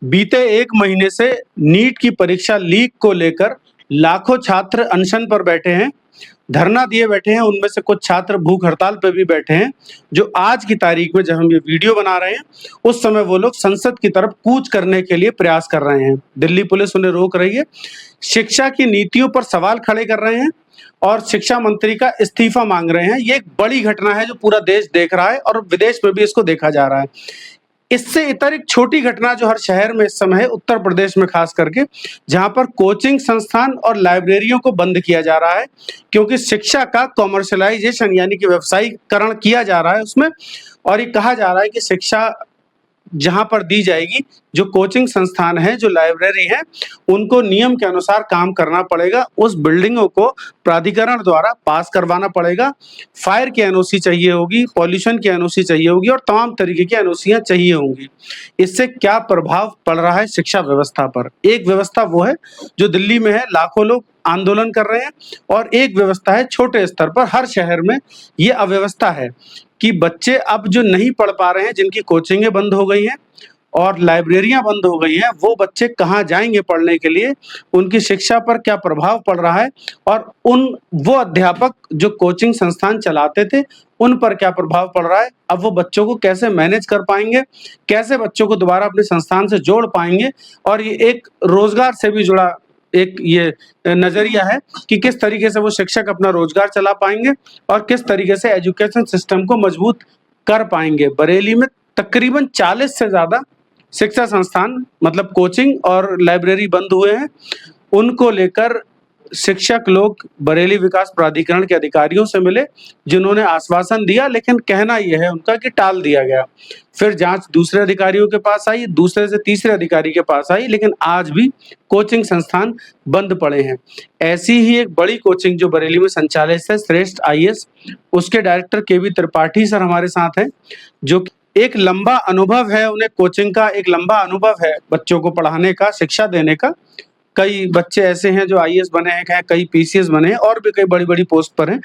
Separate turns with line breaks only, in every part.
बीते 1 महीने से नीट की परीक्षा लीक को लेकर लाखों छात्र अनशन पर बैठे हैं, धरना दिए बैठे हैं। उनमें से कुछ छात्र भूख हड़ताल पे भी बैठे हैं, जो आज की तारीख में जब हम ये वीडियो बना रहे हैं, उस समय वो लोग संसद की तरफ कूच करने के लिए प्रयास कर रहे हैं। दिल्ली पुलिस उन्हें रोक रही है, शिक्षा की नीतियों पर सवाल खड़े कर रहे हैं और शिक्षा मंत्री का इस्तीफा मांग रहे हैं। ये एक बड़ी घटना है जो पूरा देश देख रहा है और विदेश में भी इसको देखा जा रहा है। इससे इतर एक छोटी घटना जो हर शहर में इस समय है, उत्तर प्रदेश में खास करके, जहां पर कोचिंग संस्थान और लाइब्रेरियों को बंद किया जा रहा है, क्योंकि शिक्षा का कॉमर्शलाइजेशन यानी कि व्यवसायीकरण किया जा रहा है उसमें। और ये कहा जा रहा है कि शिक्षा जहां पर दी जाएगी, जो कोचिंग संस्थान है, जो लाइब्रेरी है, उनको नियम के अनुसार काम करना पड़ेगा। उस बिल्डिंगों को प्राधिकरण द्वारा पास करवाना पड़ेगा। फायर की एनओसी चाहिए होगी, पॉल्यूशन की एनओसी चाहिए होगी और तमाम तरीके की एनओसियां चाहिए होंगी। इससे क्या प्रभाव पड़ रहा है शिक्षा व्यवस्था पर? एक व्यवस्था वो है जो दिल्ली में है, लाखों लोग आंदोलन कर रहे हैं, और एक व्यवस्था है छोटे स्तर पर, हर शहर में ये अव्यवस्था है कि बच्चे अब जो नहीं पढ़ पा रहे हैं, जिनकी कोचिंगें बंद हो गई हैं और लाइब्रेरियां बंद हो गई हैं, वो बच्चे कहाँ जाएंगे पढ़ने के लिए? उनकी शिक्षा पर क्या प्रभाव पड़ रहा है? और वो अध्यापक जो कोचिंग संस्थान चलाते थे, उन पर क्या प्रभाव पड़ रहा है? अब वो बच्चों को कैसे मैनेज कर पाएंगे? कैसे बच्चों को दोबारा अपने संस्थान से जोड़ पाएंगे? और ये एक रोजगार से भी जुड़ा एक ये नजरिया है कि किस तरीके से वो शिक्षक अपना रोजगार चला पाएंगे और किस तरीके से एजुकेशन सिस्टम को मजबूत कर पाएंगे। बरेली में तकरीबन 40 से ज्यादा शिक्षा संस्थान, मतलब कोचिंग और लाइब्रेरी बंद हुए हैं। उनको लेकर शिक्षक लोग बरेली विकास प्राधिकरण के अधिकारियों से मिले, जिन्होंने आश्वासन दिया, लेकिन कहना यह है उनका कि टाल दिया गया। फिर जांच दूसरे अधिकारियों के पास आई, दूसरे से तीसरे अधिकारी के पास आई, लेकिन आज भी कोचिंग संस्थान बंद पड़े हैं। ऐसी ही एक बड़ी कोचिंग जो बरेली में संचालित है, श्रेष्ठ आईएएस, उसके डायरेक्टर केवी त्रिपाठी सर हमारे साथ हैं, जो एक लंबा अनुभव है उन्हें, कोचिंग का एक लंबा अनुभव है बच्चों को पढ़ाने का, शिक्षा देने का। कई बच्चे ऐसे हैं जो आईएएस बने हैं, कई पीसीएस बने हैं और भी कई बड़ी-बड़ी पोस्ट पर हैं।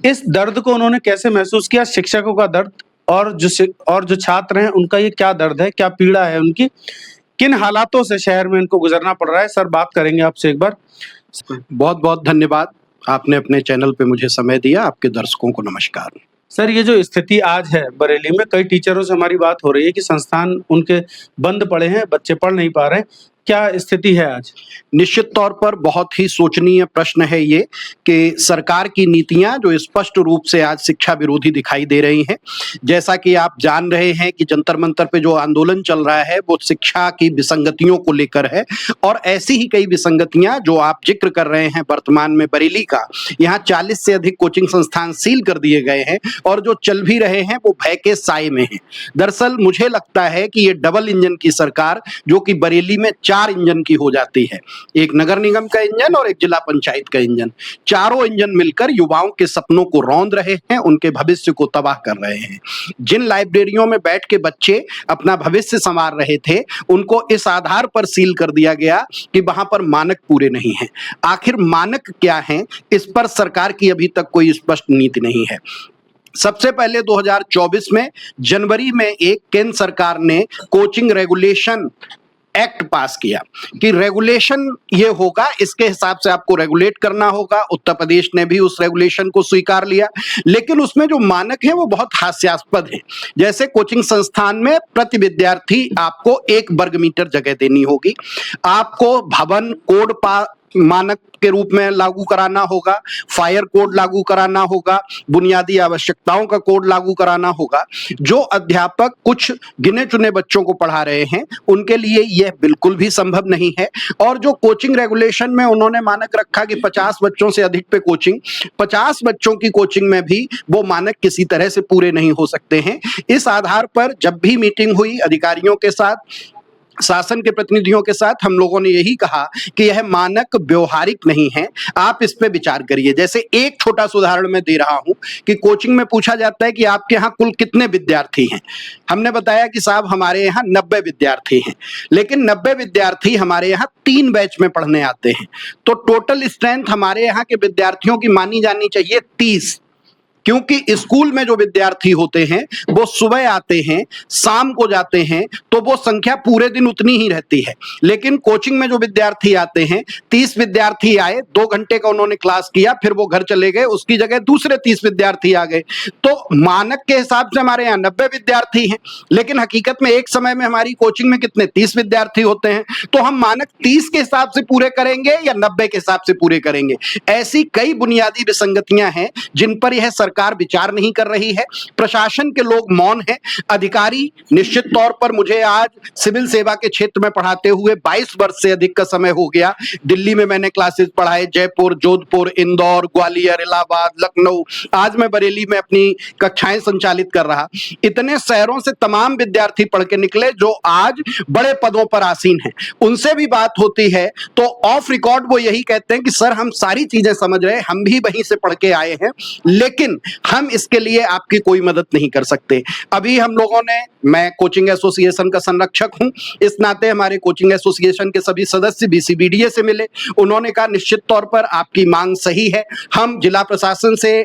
इस दर्द को उन्होंने कैसे महसूस किया, शिक्षकों का दर्द, और जो छात्र हैं उनका ये क्या दर्द है, क्या पीड़ा है उनकी, किन हालातों से शहर में इनको गुजरना पड़ रहा है? सर, बात करेंगे आपसे एक बार।
बहुत बहुत धन्यवाद, आपने अपने चैनल पे मुझे समय दिया। आपके दर्शकों को नमस्कार।
सर, ये जो स्थिति आज है बरेली में, कई टीचरों से हमारी बात हो रही है कि संस्थान उनके बंद पड़े हैं, बच्चे पढ़ नहीं पा रहे हैं। क्या स्थिति है आज?
निश्चित तौर पर बहुत ही शोचनीय प्रश्न है ये कि सरकार की नीतियां जो स्पष्ट रूप से आज शिक्षा विरोधी दिखाई दे रही हैं। जैसा कि आप जान रहे हैं कि जंतर मंतर पे जो आंदोलन चल रहा है वो शिक्षा की विसंगतियों को लेकर है, और ऐसी ही कई विसंगतियां जो आप जिक्र कर रहे हैं वर्तमान में बरेली का। यहाँ 40 से अधिक कोचिंग संस्थान सील कर दिए गए हैं और जो चल भी रहे हैं वो भय के साए में हैं। दरअसल मुझे लगता है कि ये डबल इंजन की सरकार, जो कि बरेली में 4 इंजन की हो जाती है, एक नगर निगम का इंजन और एक जिला पंचायत का इंजन, चारों इंजन मिलकर युवाओं के सपनों को रौंद रहे हैं, उनके भविष्य को तबाह कर रहे हैं। जिन लाइब्रेरियों में बैठ के बच्चे अपना भविष्य संवार रहे थे, उनको इस आधार पर सील कर दिया गया कि वहां पर मानक पूरे नहीं हैं। आखिर मानक क्या हैं, इस पर सरकार की अभी तक कोई स्पष्ट नीति नहीं है। सबसे पहले 2024 में जनवरी में एक केंद्र सरकार ने कोचिंग रेगुलेशन एक्ट पास किया कि रेगुलेशन ये होगा, इसके हिसाब से आपको रेगुलेट करना होगा। उत्तर प्रदेश ने भी उस रेगुलेशन को स्वीकार लिया, लेकिन उसमें जो मानक है वो बहुत हास्यास्पद है। जैसे कोचिंग संस्थान में प्रति विद्यार्थी आपको 1 वर्ग मीटर जगह देनी होगी, आपको भवन कोड मानक के रूप में लागू कराना होगा, फायर कोड लागू कराना होगा, बुनियादी आवश्यकताओं का कोड लागू कराना होगा। जो अध्यापक कुछ गिने चुने बच्चों को पढ़ा रहे हैं उनके लिए यह बिल्कुल भी संभव नहीं है। और जो कोचिंग रेगुलेशन में उन्होंने मानक रखा कि 50 बच्चों से अधिक पे कोचिंग, 50 बच्चों की कोचिंग में भी वो मानक किसी तरह से पूरे नहीं हो सकते हैं। इस आधार पर जब भी मीटिंग हुई अधिकारियों के साथ, शासन के प्रतिनिधियों के साथ, हम लोगों ने यही कहा कि यह मानक व्यवहारिक नहीं है, आप इस पे विचार करिए। जैसे एक छोटा सा उदाहरण मैं दे रहा हूं कि कोचिंग में पूछा जाता है कि आपके यहाँ कुल कितने विद्यार्थी हैं। हमने बताया कि साहब हमारे यहाँ 90 विद्यार्थी हैं, लेकिन 90 विद्यार्थी हमारे यहाँ 3 बैच में पढ़ने आते हैं, तो टोटल स्ट्रेंथ हमारे यहाँ के विद्यार्थियों की मानी जानी चाहिए 30। क्योंकि स्कूल में जो विद्यार्थी होते हैं वो सुबह आते हैं, शाम को जाते हैं, तो वो संख्या पूरे दिन उतनी ही रहती है। लेकिन कोचिंग में जो विद्यार्थी आते हैं, 30 विद्यार्थी आए, 2 घंटे का उन्होंने क्लास किया, फिर वो घर चले गए, उसकी जगह दूसरे 30 विद्यार्थी आ गए। तो मानक के हिसाब से हमारे यहाँ 90 विद्यार्थी हैं, लेकिन हकीकत में एक समय में हमारी कोचिंग में कितने 30 विद्यार्थी होते हैं। तो हम मानक 30 के हिसाब से पूरे करेंगे या 90 के हिसाब से पूरे करेंगे? ऐसी कई बुनियादी विसंगतियां हैं जिन पर यह सरकार विचार नहीं कर रही है। प्रशासन के लोग मौन हैं, अधिकारी निश्चित तौर पर, मुझे आज सिविल सेवा के क्षेत्र में पढ़ाते हुए 22 वर्ष से अधिक का समय हो गया। दिल्ली में मैंने क्लासेस पढ़ाए, जयपुर, जोधपुर, इंदौर, ग्वालियर, इलाहाबाद, लखनऊ, आज मैं बरेली में अपनी कक्षाएं संचालित कर रहा। इतने शहरों से तमाम विद्यार्थी पढ़ के निकले जो आज बड़े पदों पर आसीन हैं। उनसे भी बात होती है तो ऑफ रिकॉर्ड वो यही कहते हैं कि सर हम सारी चीजें समझ रहे हैं, हम भी वहीं से पढ़ के आए हैं, लेकिन हम इसके लिए आपकी कोई मदद नहीं कर सकते। अभी हम लोगों ने, मैं कोचिंग एसोसिएशन का संरक्षक हूं, इस नाते हमारे कोचिंग एसोसिएशन के सभी सदस्य बीसीबीडीए से मिले। उन्होंने कहा निश्चित तौर पर आपकी मांग सही है, हम जिला प्रशासन से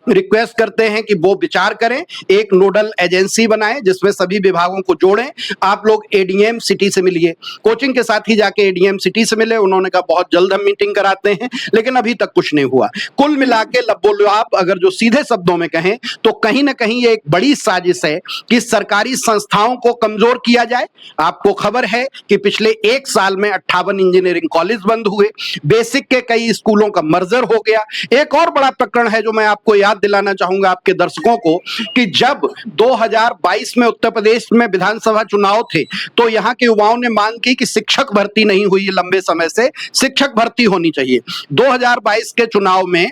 रिक्वेस्ट करते हैं कि वो विचार करें, एक नोडल एजेंसी बनाएं जिसमें सभी विभागों को जोड़ें। आप लोग एडीएम सिटी से मिलिए। कोचिंग के साथ ही जाके एडीएम सिटी से मिले, उन्होंने कहा बहुत जल्द हम मीटिंग कराते हैं, लेकिन अभी तक कुछ नहीं हुआ। कुल मिला के लबोलुआब अगर जो सीधे शब्दों में कहें तो कहीं ना कहीं ये एक बड़ी साजिश है कि सरकारी संस्थाओं को कमजोर किया जाए। आपको खबर है कि पिछले 1 साल में 58 इंजीनियरिंग कॉलेज बंद हुए, बेसिक के कई स्कूलों का मर्जर हो गया। एक और बड़ा प्रकरण है जो मैं आपको याद दिलाना चाहूंगा आपके दर्शकों को, कि जब 2022 में उत्तर प्रदेश में विधानसभा चुनाव थे तो यहां के युवाओं ने मांग की कि शिक्षक भर्ती नहीं हुई लंबे समय से, शिक्षक भर्ती होनी चाहिए। 2022 के चुनाव में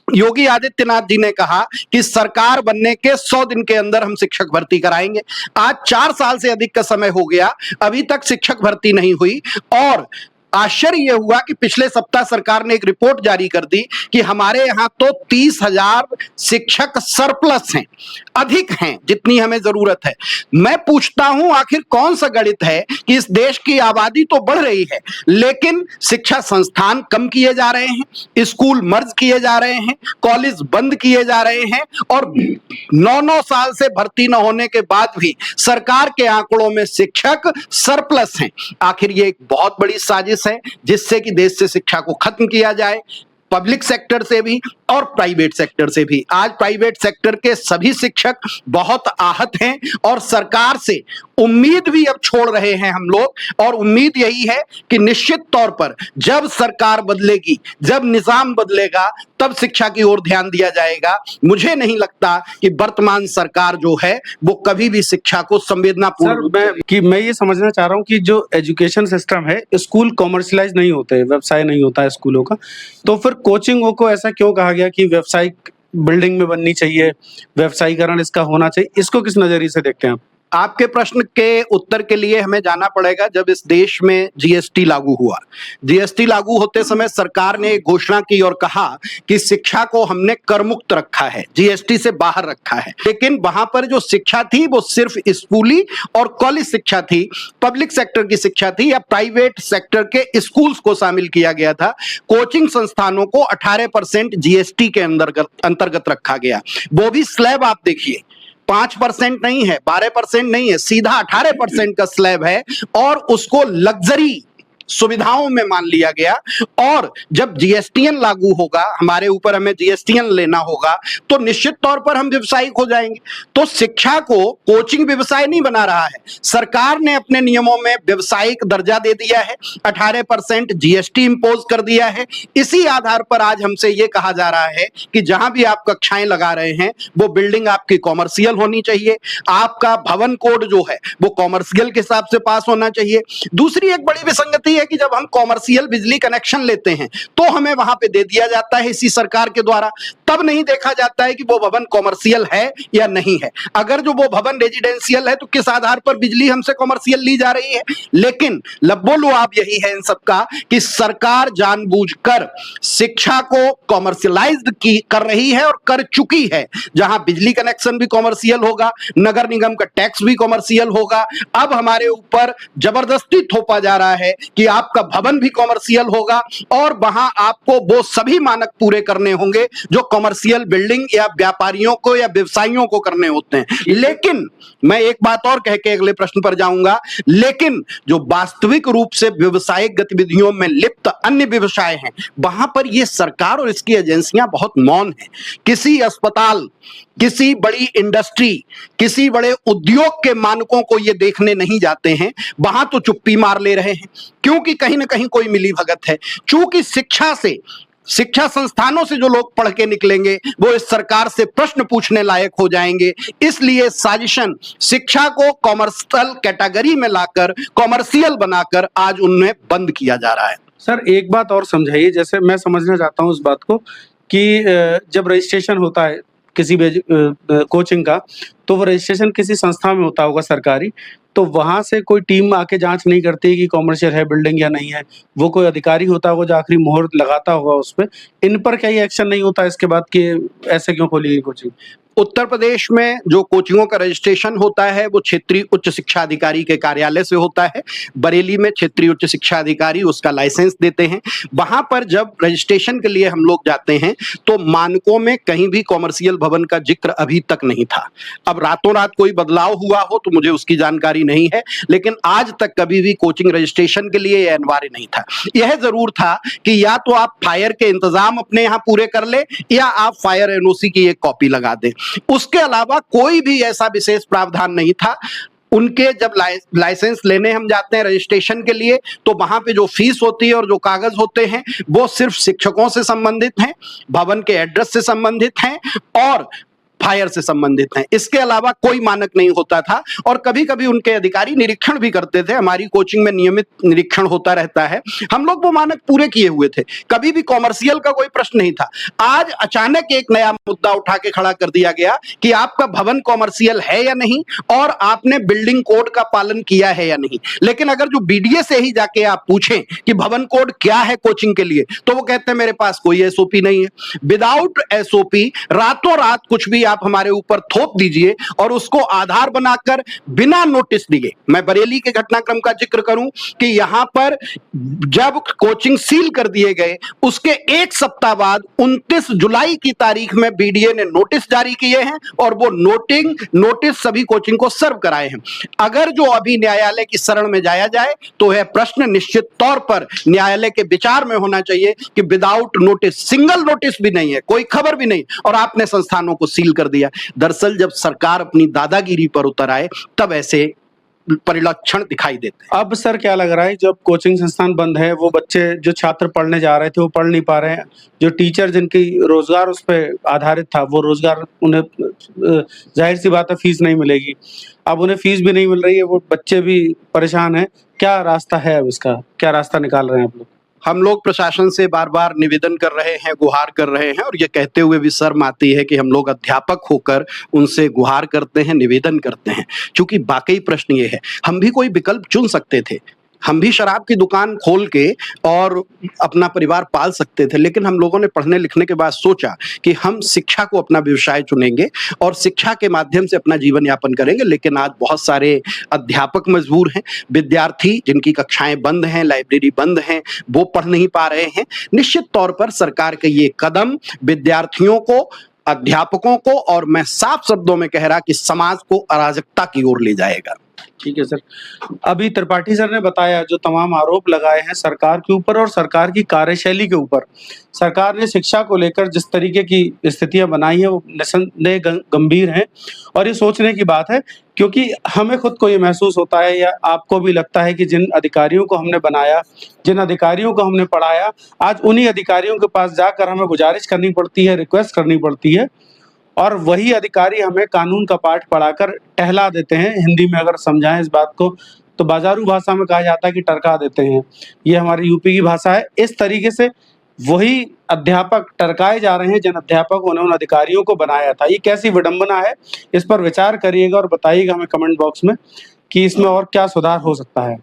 योगी आदित्यनाथ जी ने कहा कि सरकार बनने के 100 दिन के अंदर हम शिक्षक भर्ती कराएंगे। आज 4 साल से अधिक का समय हो गया, अभी तक शिक्षक भर्ती नहीं हुई। और आश्चर्य यह हुआ कि पिछले सप्ताह सरकार ने एक रिपोर्ट जारी कर दी कि हमारे यहां तो 30,000 शिक्षक सरप्लस हैं, अधिक हैं जितनी हमें जरूरत है। मैं पूछता हूं आखिर कौन सा गणित है कि इस देश की आबादी तो बढ़ रही है लेकिन शिक्षा संस्थान कम किए जा रहे हैं, स्कूल मर्ज किए जा रहे हैं, कॉलेज बंद किए जा रहे हैं, और 9-9 साल से भर्ती न होने के बाद भी सरकार के आंकड़ों में शिक्षक सरप्लस हैं। आखिर ये एक बहुत बड़ी साजिश है जिससे कि देश से शिक्षा को खत्म किया जाए, पब्लिक सेक्टर से भी और प्राइवेट सेक्टर से भी। आज प्राइवेट सेक्टर के सभी शिक्षक बहुत आहत हैं और सरकार से उम्मीद भी अब छोड़ रहे हैं हम लोग। और उम्मीद यही है कि निश्चित तौर पर जब सरकार बदलेगी, जब निजाम बदलेगा, तब शिक्षा की ओर ध्यान दिया जाएगा। मुझे नहीं लगता कि वर्तमान सरकार जो है वो कभी भी शिक्षा को संवेदनापूर्ण।
मैं ये समझना चाह रहा हूँ कि जो एजुकेशन सिस्टम है, स्कूल कॉमर्शलाइज नहीं होते, व्यवसाय नहीं होता है स्कूलों का, तो फिर कोचिंगों को ऐसा क्यों कहा गया कि व्यावसायिक बिल्डिंग में बननी चाहिए, व्यवसायीकरण इसका होना चाहिए? इसको किस नजरिए से देखते हैं आप?
आपके प्रश्न के उत्तर के लिए हमें जाना पड़ेगा जब इस देश में जीएसटी लागू हुआ। जीएसटी लागू होते समय सरकार ने एक घोषणा की और कहा कि शिक्षा को हमने कर मुक्त रखा है, जीएसटी से बाहर रखा है। लेकिन वहां पर जो शिक्षा थी वो सिर्फ स्कूली और कॉलेज शिक्षा थी, पब्लिक सेक्टर की शिक्षा थी या प्राइवेट सेक्टर के स्कूल्स को शामिल किया गया था। कोचिंग संस्थानों को 18% जीएसटी के अंतर्गत रखा गया। वो भी स्लैब आप देखिए, 5% नहीं है, 12% नहीं है, सीधा 18% का स्लैब है और उसको लग्जरी सुविधाओं में मान लिया गया। और जब जीएसटीएन लागू होगा, हमारे ऊपर हमें जीएसटीएन लेना होगा, तो निश्चित तौर पर हम व्यवसायिक हो जाएंगे। तो शिक्षा को कोचिंग व्यवसाय नहीं बना रहा है, सरकार ने अपने नियमों में व्यवसायिक दर्जा दे दिया है, 18% जीएसटी इंपोज कर दिया है। इसी आधार पर आज हमसे ये कहा जा रहा है कि जहां भी आप कक्षाएं लगा रहे हैं वो बिल्डिंग आपकी कॉमर्शियल होनी चाहिए, आपका भवन कोड जो है वो कॉमर्शियल के हिसाब से पास होना चाहिए। दूसरी एक बड़ी विसंगति है कि जब हम कॉमर्शियल बिजली कनेक्शन लेते हैं तो हमें वहां पे दे दिया जाता है इसी सरकार के द्वारा, तब नहीं देखा जाता है कि वो भवन कॉमर्शियल है या नहीं है। अगर जो वो भवन रेजिडेंशियल है तो किस आधार पर बिजली हमसे कॉमर्शियल ली जा रही है? लेकिन लब्बो-लुआब यही है इन सबका कि सरकार जानबूझकर शिक्षा को कॉमर्शियलाइज्ड कर रही है और कर चुकी है। जहां बिजली कनेक्शन भी कॉमर्शियल होगा, नगर निगम का टैक्स भी कॉमर्शियल होगा। अब हमारे ऊपर जबरदस्ती थोपा जा रहा है कि कि आपका भवन भी कॉमर्शियल होगा और वहां आपको वो सभी मानक पूरे करने होंगे जो कॉमर्शियल बिल्डिंग या व्यापारियों को या व्यवसायियों को करने होते हैं। लेकिन मैं एक बात और कह के अगले प्रश्न पर जाऊंगा, लेकिन जो वास्तविक रूप से व्यवसायिक गतिविधियों में लिप्त अन्य व्यवसाय हैं, वहां पर यह सरकार और इसकी एजेंसियां बहुत मौन है। किसी अस्पताल, किसी बड़ी इंडस्ट्री, किसी बड़े उद्योग के मानकों को ये देखने नहीं जाते हैं, वहां तो चुप्पी मार ले रहे हैं, क्योंकि कहीं ना कहीं कोई मिली भगत है। चूंकि शिक्षा संस्थानों से जो लोग पढ़ के निकलेंगे वो इस सरकार से प्रश्न पूछने लायक हो जाएंगे, इसलिए साजिशन शिक्षा को कॉमर्शियल कैटेगरी में लाकर, कॉमर्शियल बनाकर आज उन्हें बंद किया जा रहा है।
सर एक बात और समझाइए, जैसे मैं समझना चाहता हूँ इस बात को कि जब रजिस्ट्रेशन होता है किसी भी कोचिंग का, तो वो रजिस्ट्रेशन किसी संस्था में होता होगा सरकारी, तो वहां से कोई टीम आके जांच नहीं करती कि कॉमर्शियल है बिल्डिंग या नहीं है। वो कोई अधिकारी होता होगा जो आखिरी मोहर लगाता होगा उस पर। इन पर क्या ये एक्शन नहीं होता इसके बाद कि ऐसे क्यों खोली गई कोचिंग?
उत्तर प्रदेश में जो कोचिंगों का रजिस्ट्रेशन होता है वो क्षेत्रीय उच्च शिक्षा अधिकारी के कार्यालय से होता है। बरेली में क्षेत्रीय उच्च शिक्षा अधिकारी उसका लाइसेंस देते हैं। वहां पर जब रजिस्ट्रेशन के लिए हम लोग जाते हैं तो मानकों में कहीं भी कॉमर्शियल भवन का जिक्र अभी तक नहीं था। अब रातों रात कोई बदलाव हुआ हो तो मुझे उसकी जानकारी नहीं है, लेकिन आज तक कभी भी कोचिंग रजिस्ट्रेशन के लिए यह अनिवार्य नहीं था। यह जरूर था कि या तो आप फायर के इंतजाम अपने यहाँ पूरे कर ले या आप फायर एनओसी की एक कॉपी लगा दें। उसके अलावा कोई भी ऐसा विशेष प्रावधान नहीं था। उनके जब लाइसेंस लेने हम जाते हैं रजिस्ट्रेशन के लिए, तो वहां पे जो फीस होती है और जो कागज होते हैं वो सिर्फ शिक्षकों से संबंधित हैं, भवन के एड्रेस से संबंधित हैं और फायर से संबंधित हैं। इसके अलावा कोई मानक नहीं होता था और कभी कभी उनके अधिकारी निरीक्षण भी करते थे। हमारी कोचिंग में नियमित निरीक्षण होता रहता है, हम लोग वो मानक पूरे किए हुए थे। कभी भी कॉमर्शियल का कोई प्रश्न नहीं था। आज अचानक एक नया मुद्दा उठा के खड़ा कर दिया गया कि आपका भवन कॉमर्शियल है या नहीं और आपने बिल्डिंग कोड का पालन किया है या नहीं। लेकिन अगर जो बीडीए से ही जाके आप पूछें कि भवन कोड क्या है कोचिंग के लिए, तो वो कहते हैं मेरे पास कोई एसओपी नहीं है। विदाउट एसओपी रातों रात कुछ भी आप हमारे ऊपर थोप दीजिए और उसको आधार बनाकर बिना नोटिस दिए। मैं बरेली के घटनाक्रम का जिक्र करूं कि यहां पर जब कोचिंग सील कर दिए गए उसके एक सप्ताह बाद 29 जुलाई की तारीख में बीडीए ने नोटिस जारी किए हैं और वो नोटिस सभी कोचिंग को सर्व कराए हैं। अगर जो अभी न्यायालय की शरण में जाया जाए तो यह प्रश्न निश्चित तौर पर न्यायालय के विचार में होना चाहिए कि विदाउट नोटिस, सिंगल नोटिस भी नहीं है, कोई खबर भी नहीं, और आपने संस्थानों को सील कर दिया। दरअसल जब सरकार अपनी दादागिरी पर उतर आए तब ऐसे परिलक्षण दिखाई देते हैं।
अब सर क्या लग रहा है, जब कोचिंग संस्थान बंद है, वो बच्चे जो छात्र पढ़ने जा रहे थे वो पढ़ नहीं पा रहे हैं, जो टीचर जिनकी रोजगार उस पर आधारित था वो रोजगार उन्हें जाहिर सी बात है फीस नहीं मिलेगी। अब उन्हें फीस भी नहीं मिल रही है, वो बच्चे भी परेशान है। क्या रास्ता है, अब इसका क्या रास्ता निकाल रहे हैं आप लोग?
हम लोग प्रशासन से बार बार निवेदन कर रहे हैं, गुहार कर रहे हैं, और ये कहते हुए भी शर्म आती है कि हम लोग अध्यापक होकर उनसे गुहार करते हैं, निवेदन करते हैं। क्योंकि वाकई प्रश्न ये है, हम भी कोई विकल्प चुन सकते थे, हम भी शराब की दुकान खोल के और अपना परिवार पाल सकते थे, लेकिन हम लोगों ने पढ़ने लिखने के बाद सोचा कि हम शिक्षा को अपना व्यवसाय चुनेंगे और शिक्षा के माध्यम से अपना जीवन यापन करेंगे। लेकिन आज बहुत सारे अध्यापक मजबूर हैं, विद्यार्थी जिनकी कक्षाएं बंद हैं, लाइब्रेरी बंद हैं, वो पढ़ नहीं पा रहे हैं। निश्चित तौर पर सरकार का ये कदम विद्यार्थियों को, अध्यापकों को और मैं साफ शब्दों में कह रहा कि समाज को अराजकता की ओर ले जाएगा।
ठीक है सर, अभी त्रिपाठी सर ने बताया जो तमाम आरोप लगाए हैं सरकार के ऊपर और सरकार की कार्यशैली के ऊपर। सरकार ने शिक्षा को लेकर जिस तरीके की स्थितियां बनाई है वो निस्संदेह गंभीर हैं और ये सोचने की बात है, क्योंकि हमें खुद को ये महसूस होता है या आपको भी लगता है कि जिन अधिकारियों को हमने बनाया, जिन अधिकारियों को हमने पढ़ाया, आज उन्हीं अधिकारियों के पास जाकर हमें गुजारिश करनी पड़ती है, रिक्वेस्ट करनी पड़ती है, और वही अधिकारी हमें कानून का पाठ पढ़ाकर टहला देते हैं। हिंदी में अगर समझाएं इस बात को तो बाजारू भाषा में कहा जाता है कि टरका देते हैं। ये हमारी यूपी की भाषा है। इस तरीके से वही अध्यापक टरकाए जा रहे हैं जिन अध्यापकों ने उन अधिकारियों को बनाया था। ये कैसी विडंबना है, इस पर विचार करिएगा और बताइएगा हमें कमेंट बॉक्स में कि इसमें और क्या सुधार हो सकता है।